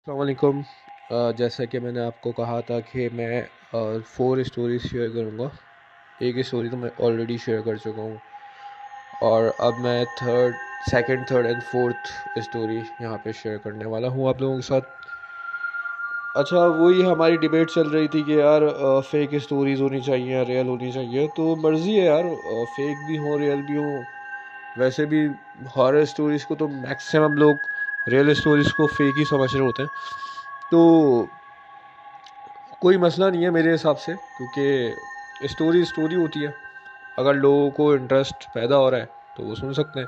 अस्सलाम वालेकुम। जैसा कि मैंने आपको कहा था कि मैं 4 स्टोरीज़ शेयर करूँगा। एक स्टोरी तो मैं ऑलरेडी शेयर कर चुका हूँ और अब मैं second, third and fourth story यहाँ पे शेयर करने वाला हूँ आप लोगों के साथ। अच्छा, वही हमारी डिबेट चल रही थी कि यार फेक स्टोरीज़ होनी चाहिए या रियल होनी चाहिए। तो मर्ज़ी है यार, फेक भी हो रियल भी हो। वैसे भी हॉरर स्टोरीज़ को तो मैक्सिमम लोग रियल स्टोरीज़ को फेक ही समझ रहे होते हैं। तो कोई मसला नहीं है मेरे हिसाब से, क्योंकि स्टोरी स्टोरी होती है। अगर लोगों को इंटरेस्ट पैदा हो रहा है तो वो सुन सकते हैं।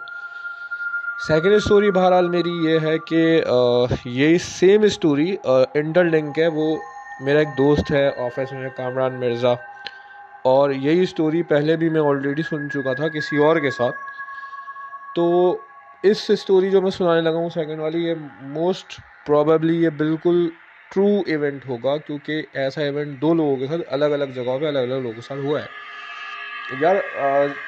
सेकेंड स्टोरी बहरहाल मेरी ये है कि ये सेम स्टोरी इंटरलिंक है। वो मेरा एक दोस्त है ऑफिस में, कामरान मिर्ज़ा, और यही स्टोरी पहले भी मैं ऑलरेडी सुन चुका था किसी और के साथ। तो इस स्टोरी जो मैं सुनाने लगा हूँ सेकंड वाली, ये मोस्ट प्रोबेबली ये बिल्कुल ट्रू इवेंट होगा, क्योंकि ऐसा इवेंट दो लोगों के साथ अलग अलग जगहों पे अलग अलग लोगों के साथ हुआ है। यार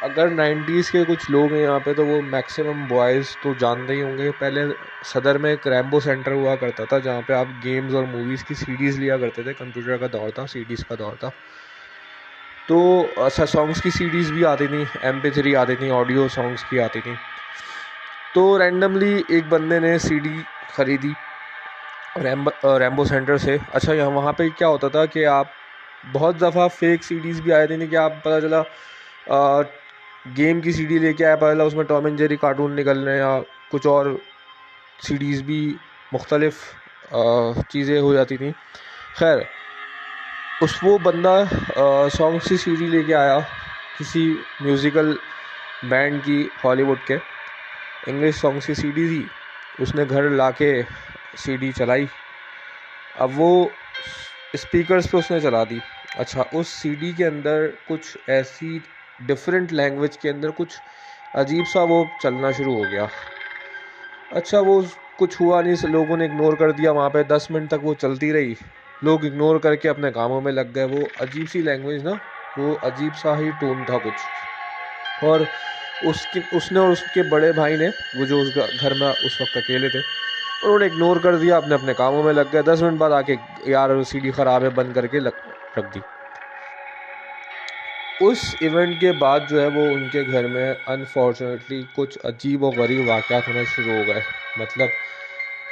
अगर 90s के कुछ लोग हैं यहाँ पे तो वो मैक्सिमम बॉयज़ तो जानते ही होंगे। पहले सदर में एक रैम्बो सेंटर हुआ करता था जहाँ पे आप गेम्स और मूवीज़ की सीडीज़ लिया करते थे। कंप्यूटर का दौर था, सीडीज़ का दौर था। तो अच्छा, सॉन्ग्स की सीडीज़ भी आती थी, MP3 आती थी, ऑडियो सॉन्ग्स की आती थी। तो रैंडमली एक बंदे ने सीडी ख़रीदी रैम्बो सेंटर से। अच्छा, यहाँ वहाँ पे क्या होता था कि आप बहुत दफ़ा फेक सीडीज़ भी आए थे, नहीं कि आप पता चला गेम की सीडी लेके आया, पता चला उसमें टॉम एंड जेरी कार्टून निकल रहे हैं, या कुछ और सीडीज़ भी मुख्तलिफ चीज़ें हो जाती थी। खैर, वो बंदा सॉन्ग की सीडी लेके आया किसी म्यूज़िकल बैंड की, हॉलीवुड के इंग्लिश सॉन्ग्स की सीडी थी। उसने घर लाके सीडी चलाई। अब वो स्पीकर्स पे उसने चला दी। अच्छा, उस सीडी के अंदर कुछ ऐसी डिफरेंट लैंग्वेज के अंदर कुछ अजीब सा वो चलना शुरू हो गया। अच्छा, वो कुछ हुआ नहीं, लोगों ने इग्नोर कर दिया। वहाँ पे 10 मिनट तक वो चलती रही, लोग इग्नोर करके अपने कामों में लग गए। वो अजीब सी लैंग्वेज ना, वो अजीब सा ही टोन था कुछ। और उसने और उसके बड़े भाई ने, वो जो उस घर में उस वक्त अकेले थे, उन्होंने इग्नोर कर दिया, अपने अपने कामों में लग गए। 10 मिनट बाद आके, यार सीडी ख़राब है, बंद करके रख दी। उस इवेंट के बाद जो है वो उनके घर में अनफॉर्चुनेटली कुछ अजीब और गरीब वाक़यात होना शुरू हो गए। मतलब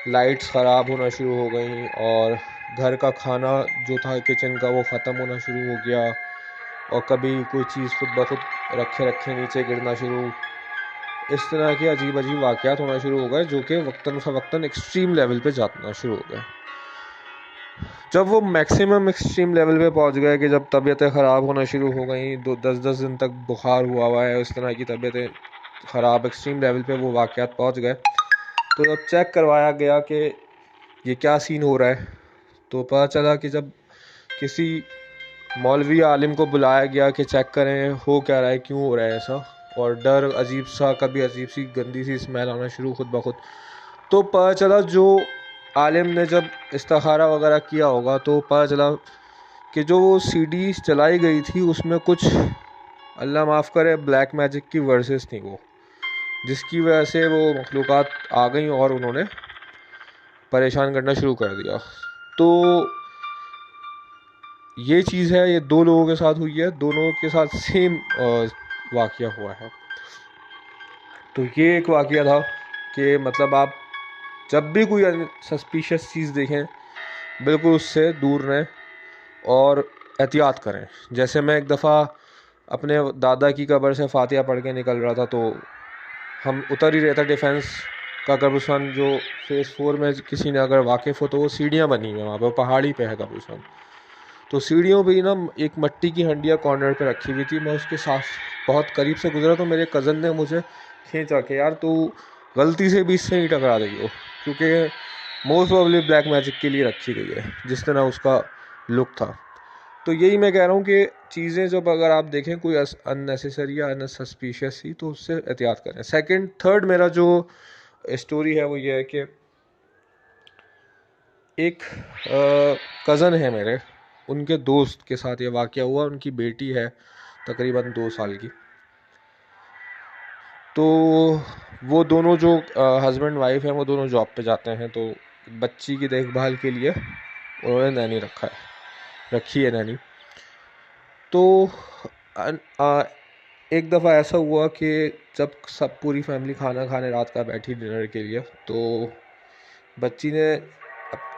लाइट्स ख़राब होना शुरू हो गई, और घर का खाना जो था किचन का वो ख़त्म होना शुरू हो गया, और कभी कोई चीज़ खुद ब खुद रखे रखे नीचे गिरना शुरू। इस तरह के अजीब अजीब वाक़यात होना शुरू हो गए, जो कि वक्तन फ़वक्तन एक्सट्रीम लेवल पे जाना शुरू हो गए। जब वो मैक्सिमम एक्सट्रीम लेवल पे पहुंच गए कि जब तबीयतें ख़राब होना शुरू हो गई, 10-10 दिन तक बुखार हुआ है, इस तरह की तबीयतें ख़राब एक्सट्रीम लेवल पे वो वाक़यात पहुंच गए। तो जब चेक करवाया गया कि ये क्या सीन हो रहा है, तो पता चला कि जब किसी मौलवी आलिम को बुलाया गया कि चेक करें हो क्या रहा है, क्यों हो रहा है ऐसा, और डर अजीब सा, कभी अजीब सी गंदी सी स्मेल आना शुरू खुद ब खुद। तो पता चला जो आलिम ने जब इस्तिखारा वगैरह किया होगा, तो पता चला कि जो वो सीडी चलाई गई थी उसमें कुछ, अल्लाह माफ़ करे, ब्लैक मैजिक की वर्सेस थी वो, जिसकी वजह से वो मखलूक़ात आ गई और उन्होंने परेशान करना शुरू कर दिया। तो ये चीज़ है, ये दो लोगों के साथ हुई है, दोनों के साथ सेम वाक़या हुआ है। तो ये एक वाक़या था कि मतलब आप जब भी कोई सस्पिशियस चीज़ देखें, बिल्कुल उससे दूर रहें और एहतियात करें। जैसे मैं एक दफ़ा अपने दादा की कब्र से फ़ातिहा पढ़ के निकल रहा था, तो हम उतर ही रहे थे डिफेंस का कब्रिस्तान, जो फेज़ 4 में किसी ने अगर वाकिफ़ हो तो वो सीढ़ियाँ बनी हुई हैं वहाँ पर, पहाड़ी पे है कब्रिस्तान। तो सीढ़ियों पे ही ना एक मट्टी की हंडिया कॉर्नर पे रखी हुई थी। मैं उसके साथ बहुत करीब से गुजरा, तो मेरे कज़न ने मुझे खींचा कि यार तू गलती से भी इससे नहीं टकरा गई हो, क्योंकि मोस्ट प्रोबेबली ब्लैक मैजिक के लिए रखी गई है, जिस तरह उसका लुक था। तो यही मैं कह रहा हूँ कि चीज़ें जब अगर आप देखें कोई अननेसेसरी या अनसस्पिशियस ही, तो उससे एहतियात करें। सेकंड थर्ड मेरा जो स्टोरी है वो ये है कि एक कज़न है मेरे, उनके दोस्त के साथ ये वाक़या हुआ। उनकी बेटी है तकरीबन 2 साल की। तो वो दोनों जो हस्बैंड वाइफ हैं, वो दोनों जॉब पे जाते हैं। तो बच्ची की देखभाल के लिए उन्होंने नैनी रखी है नैनी। तो एक दफ़ा ऐसा हुआ कि जब सब पूरी फैमिली खाना खाने रात का बैठी डिनर के लिए, तो बच्ची ने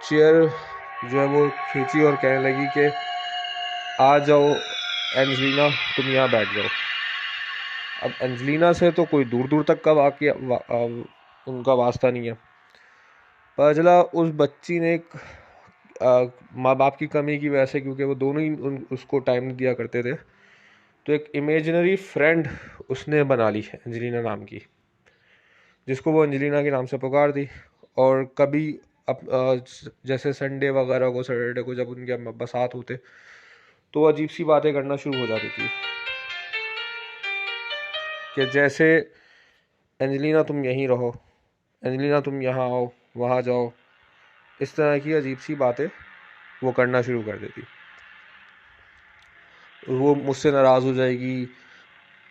चेयर जो है वो खींची और कहने लगी कि आ जाओ एंजलिना, तुम यहाँ बैठ जाओ। अब एंजलिना से तो कोई दूर दूर तक का उनका वास्ता नहीं है। पता चला उस बच्ची ने एक माँ बाप की कमी की वजह से, क्योंकि वो दोनों ही उसको टाइम दिया करते थे, तो एक इमेजिनरी फ्रेंड उसने बना ली है एंजलिना नाम की, जिसको वो एंजलिना के नाम से पुकारती। और कभी जैसे संडे वगैरह को, सैटरडे को जब उनके बसात होते, तो वो अजीब सी बातें करना शुरू हो जाती थी कि जैसे एंजलिना तुम यहीं रहो, एंजलिना तुम यहाँ आओ, वहाँ जाओ, इस तरह की अजीब सी बातें वो करना शुरू कर देती। वो मुझसे नाराज़ हो जाएगी।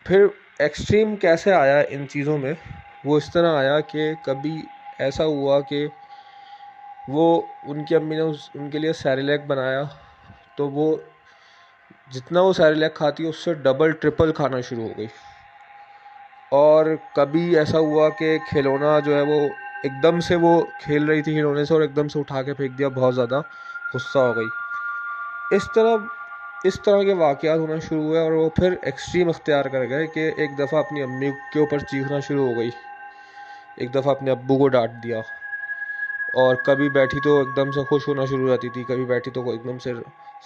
फिर एक्सट्रीम कैसे आया इन चीज़ों में, वो इस तरह आया कि कभी ऐसा हुआ कि वो उनकी अम्मी ने उनके लिए सैरेलैक बनाया, तो वो जितना वो सैरेलैक खाती उससे डबल ट्रिपल खाना शुरू हो गई। और कभी ऐसा हुआ कि खिलौना जो है वो एकदम से, वो खेल रही थी खिलौने से और एकदम से उठा के फेंक दिया, बहुत ज़्यादा गुस्सा हो गई। इस तरह के वाक़यात होना शुरू हुए और वो फिर एक्सट्रीम अख्तियार कर गए कि एक दफ़ा अपनी अम्मी के ऊपर चीखना शुरू हो गई, एक दफ़ा अपने अब्बू को डांट दिया, और कभी बैठी तो एकदम से खुश होना शुरू हो जाती थी, कभी बैठी तो एकदम से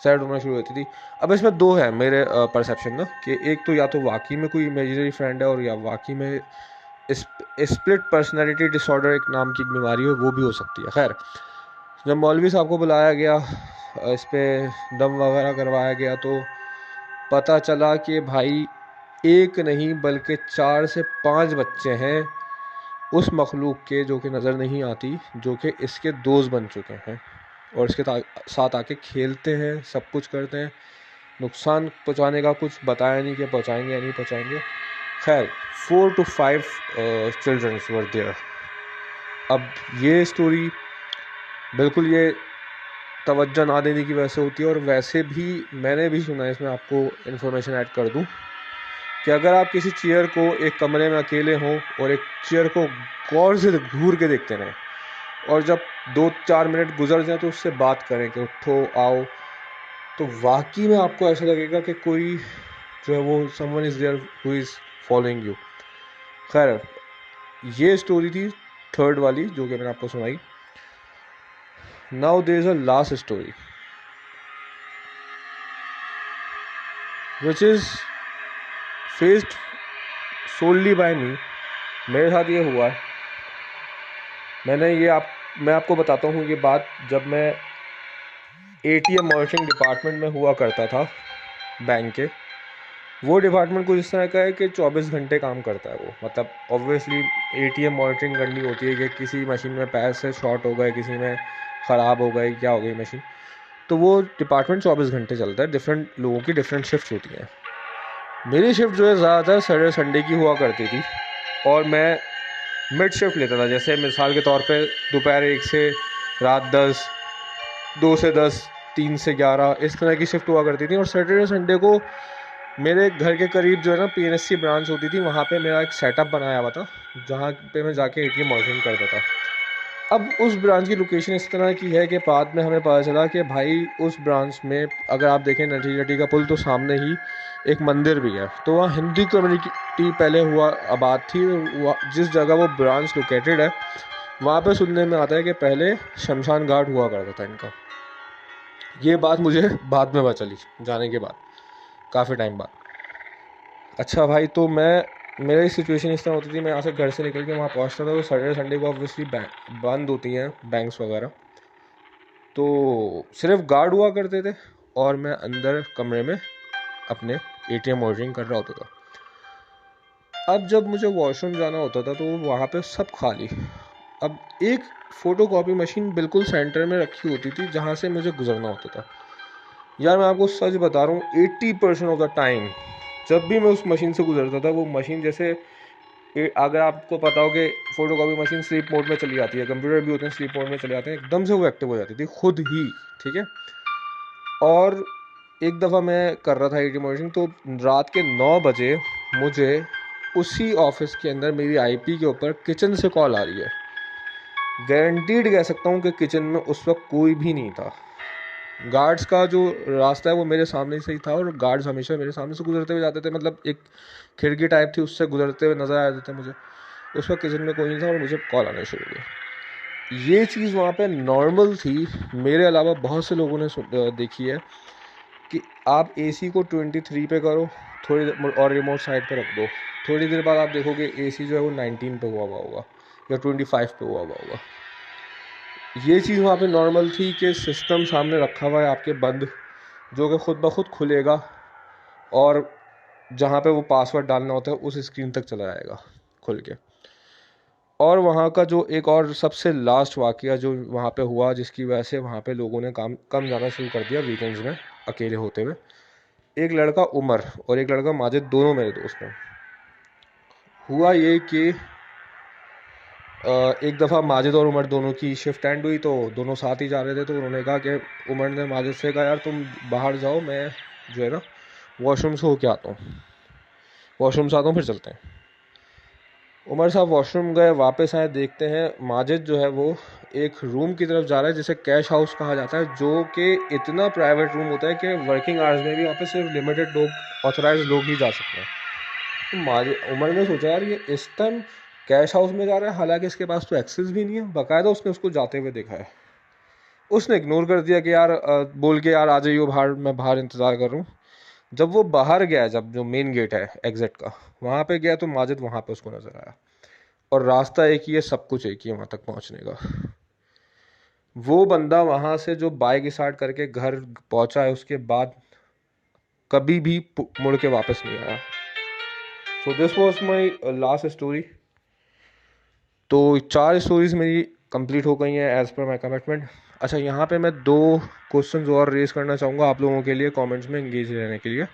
सैड होना शुरू हो जाती थी। अब इसमें दो है मेरे परसेप्शन ना, कि एक तो या तो वाकई में कोई इमेजिनरी फ्रेंड है, और या वाकई में स्प्लिट पर्सनैलिटी डिसऑर्डर एक नाम की बीमारी है, वो भी हो सकती है। खैर, जब मौलवी साहब को बुलाया गया, इस पर दम वगैरह करवाया गया, तो पता चला कि भाई एक नहीं बल्कि 4 से 5 बच्चे हैं उस मखलूक के, जो कि नज़र नहीं आती, जो कि इसके दोस्त बन चुके हैं और इसके साथ आके खेलते हैं, सब कुछ करते हैं। नुकसान पहुंचाने का कुछ बताया नहीं कि पहुंचाएंगे या नहीं पहुंचाएंगे। खैर, 4 to 5 चिल्ड्रंस वर देयर। अब ये स्टोरी बिल्कुल ये तवज्जो ना देने की वजह से होती है, और वैसे भी मैंने भी सुना है, इसमें आपको इन्फॉर्मेशन ऐड कर दूं, कि अगर आप किसी चेयर को एक कमरे में अकेले हों और एक चेयर को गौर से घूर के देखते रहें, और जब 2-4 मिनट गुजर जाए तो उससे बात करें कि उठो आओ, तो वाकई में आपको ऐसा लगेगा कि कोई जो है वो someone is there who is following you. खैर, ये स्टोरी थी थर्ड वाली जो कि मैंने आपको सुनाई। Now there is a last story which is faced solely by me. मेरे साथ ये हुआ है, मैं आपको बताता हूँ ये बात। जब मैं ATM मॉनिटरिंग डिपार्टमेंट में हुआ करता था बैंक के, वो डिपार्टमेंट कुछ इस तरह का है कि 24 घंटे काम करता है वो। मतलब ऑब्वियसली ATM मॉनिटरिंग करनी होती है कि किसी मशीन में पैसे शॉर्ट हो गए, किसी में ख़राब हो गई, क्या हो गई मशीन, तो वो डिपार्टमेंट 24 घंटे चलता है। डिफरेंट लोगों की डिफरेंट शिफ्ट होती हैं। मेरी शिफ्ट जो है ज़्यादातर सैटरडे संडे की हुआ करती थी, और मैं मिड शिफ्ट लेता था। जैसे मिसाल के तौर पे दोपहर 1 से रात 10, 2 से 10, 3 से 11, इस तरह की शिफ्ट हुआ करती थी। और सैटरडे संडे को मेरे घर के करीब जो है ना PNSC ब्रांच होती थी, वहाँ पे मेरा एक सेटअप बनाया हुआ था, जहाँ पे मैं जाके ATM मॉनिटरिंग करता था। अब उस ब्रांच की लोकेशन इस तरह की है कि बाद में हमें पता चला कि भाई उस ब्रांच में, अगर आप देखें नटी का पुल, तो सामने ही एक मंदिर भी है। तो वहाँ हिंदी कम्युनिटी पहले हुआ आबाद थी। जिस जगह वो ब्रांच लोकेटेड है, वहाँ पे सुनने में आता है कि पहले शमशान घाट हुआ करता था इनका। ये बात मुझे बाद में पता चली, जाने के बाद, काफ़ी टाइम बाद। अच्छा भाई, तो मेरी सिचुएशन इस तरह होती थी, मैं यहाँ से घर से निकल के वहाँ पहुँचता था, तो सैटरडे संडे को ऑब्वियसली बंद होती हैं बैंक्स वगैरह, तो सिर्फ गार्ड हुआ करते थे, और मैं अंदर कमरे में अपने ATM मॉनिटरिंग कर रहा होता था। अब जब मुझे वॉशरूम जाना होता था, तो वहाँ पे सब खाली। अब एक फ़ोटोकॉपी मशीन बिल्कुल सेंटर में रखी होती थी, जहाँ से मुझे गुजरना होता था। यार मैं आपको सच बता रहा हूँ, 80% ऑफ द टाइम जब भी मैं उस मशीन से गुजरता था, वो मशीन जैसे अगर आपको पता हो कि फ़ोटोकॉपी मशीन स्लीप मोड में चली जाती है, कंप्यूटर भी होते हैं स्लीप मोड में चले जाते हैं, एकदम से वो एक्टिव हो जाती थी खुद ही, ठीक है। और एक दफ़ा मैं कर रहा था एडिटिंग मॉनिटरिंग, तो रात के 9 बजे मुझे उसी ऑफिस के अंदर मेरी आईपी के ऊपर किचन से कॉल आ रही है। गारंटीड कह सकता हूँ कि किचन में उस वक्त कोई भी नहीं था। गार्ड्स का जो रास्ता है वो मेरे सामने से ही था और गार्ड्स हमेशा मेरे सामने से गुजरते हुए जाते थे, मतलब एक खिड़की टाइप थी उससे गुजरते हुए नज़र आ जाते थे मुझे। उस वक्त किचन में कोई नहीं था और मुझे कॉल आने शुरू हुए। ये चीज़ वहाँ पे नॉर्मल थी, मेरे अलावा बहुत से लोगों ने देखी है कि आप एसी को 23 पे करो थोड़ी और रिमोट साइड पे रख दो, थोड़ी देर बाद आप देखोगे एसी जो है वो 19 पे हुआ होगा या 25 पे हुआ होगा। ये चीज़ वहाँ पे नॉर्मल थी कि सिस्टम सामने रखा हुआ है आपके बंद, जो कि ख़ुद ब खुद खुलेगा और जहाँ पे वो पासवर्ड डालना होता है उस स्क्रीन तक चला जाएगा खुल के। और वहाँ का जो एक और सबसे लास्ट वाक़या जो वहाँ पे हुआ, जिसकी वजह से वहाँ पे लोगों ने काम कम जाना शुरू कर दिया वीकेंड्स में अकेले होते हुए, एक लड़का उमर और एक लड़का माजिद, दोनों मेरे दोस्त हैं। हुआ ये कि एक दफ़ा माजिद और उमर दोनों की शिफ्ट एंड हुई, तो दोनों साथ ही जा रहे थे। तो उन्होंने कहा कि उमर ने माजिद से कहा, यार तुम बाहर जाओ, मैं जो है ना वॉशरूम से होके आता हूँ, वॉशरूम से आता हूँ, फिर चलते हैं। उमर साहब वॉशरूम गए, वापस आए, देखते हैं माजिद जो है वो एक रूम की तरफ जा रहा है जिसे कैश हाउस कहा जाता है, जो कि इतना प्राइवेट रूम होता है कि वर्किंग आवर्स में भी वहाँ पे सिर्फ लिमिटेड लोग, ऑथराइज लोग ही जा सकते हैं। तो माजिद, उमर ने सोचा यार ये इस टाइम कैश हाउस में जा रहा है, हालांकि इसके पास तो एक्सेस भी नहीं है। बाकायदा उसने उसको जाते हुए देखा है, उसने इग्नोर कर दिया कि यार बोल के यार आ जाइए बाहर, मैं बाहर इंतज़ार कर रहा हूँ। जब वो बाहर गया, जब जो मेन गेट है एग्जिट का वहाँ पे गया, तो माजिद वहाँ पे उसको नज़र आया और रास्ता एक ही है, सब कुछ एक ही है वहाँ तक पहुँचने का। वो बंदा वहाँ से जो बाइक स्टार्ट करके घर पहुँचा है, उसके बाद कभी भी मुड़ के वापस नहीं आया। So this was my last story. तो 4 स्टोरीज़ मेरी कंप्लीट हो गई हैं एज़ पर माई कमिटमेंट। अच्छा, यहाँ पे मैं 2 क्वेश्चंस और रेज़ करना चाहूँगा आप लोगों के लिए कमेंट्स में इंगेज रहने के लिए।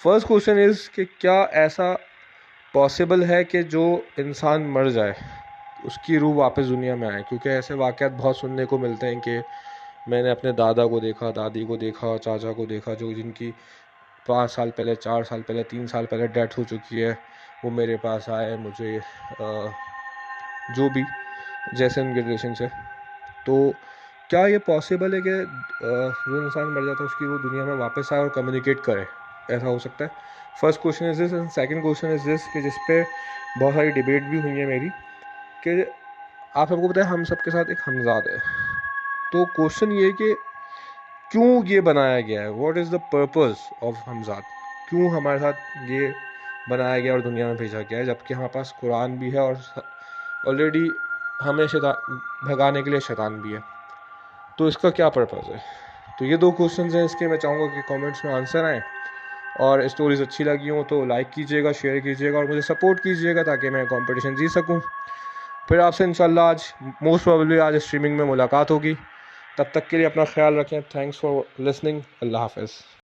फर्स्ट क्वेश्चन इज़ कि क्या ऐसा पॉसिबल है कि जो इंसान मर जाए उसकी रूह वापस दुनिया में आए? क्योंकि ऐसे वाक़यात बहुत सुनने को मिलते हैं कि मैंने अपने दादा को देखा, दादी को देखा, चाचा को देखा, जो जिनकी 5 साल पहले, 4 साल पहले, 3 साल पहले डेथ हो चुकी है, वो मेरे पास आए, मुझे जो भी जैसे उनके रिलेशन से। तो क्या ये पॉसिबल है कि जो इंसान मर जाता है उसकी वो दुनिया में वापस आए और कम्युनिकेट करे? ऐसा हो सकता है। First question is this and second question is this कि जिस पे बहुत सारी डिबेट भी हुई है मेरी, कि आप सबको पता है हम सबके साथ एक हमज़ाद है। तो क्वेश्चन ये है कि क्यों ये बनाया गया है, what is the purpose of हमज़ाद? क्यों हमारे साथ ये बनाया गया और दुनिया में भेजा गया है, जबकि हमारे पास कुरान भी है और ऑलरेडी हमें शैतान भगाने के लिए शैतान भी है। तो इसका क्या पर्पस है? तो ये 2 क्वेश्चंस हैं, इसके मैं चाहूँगा कि कमेंट्स में आंसर आएँ। और स्टोरीज़ अच्छी लगी हो तो लाइक कीजिएगा, शेयर कीजिएगा और मुझे सपोर्ट कीजिएगा ताकि मैं कंपटीशन जीत सकूँ। फिर आपसे इंशाल्लाह आज मोस्ट प्रोबेबली आज स्ट्रीमिंग में मुलाकात होगी। तब तक के लिए अपना ख्याल रखें। Thanks for listening. अल्लाह हाफ़िज़।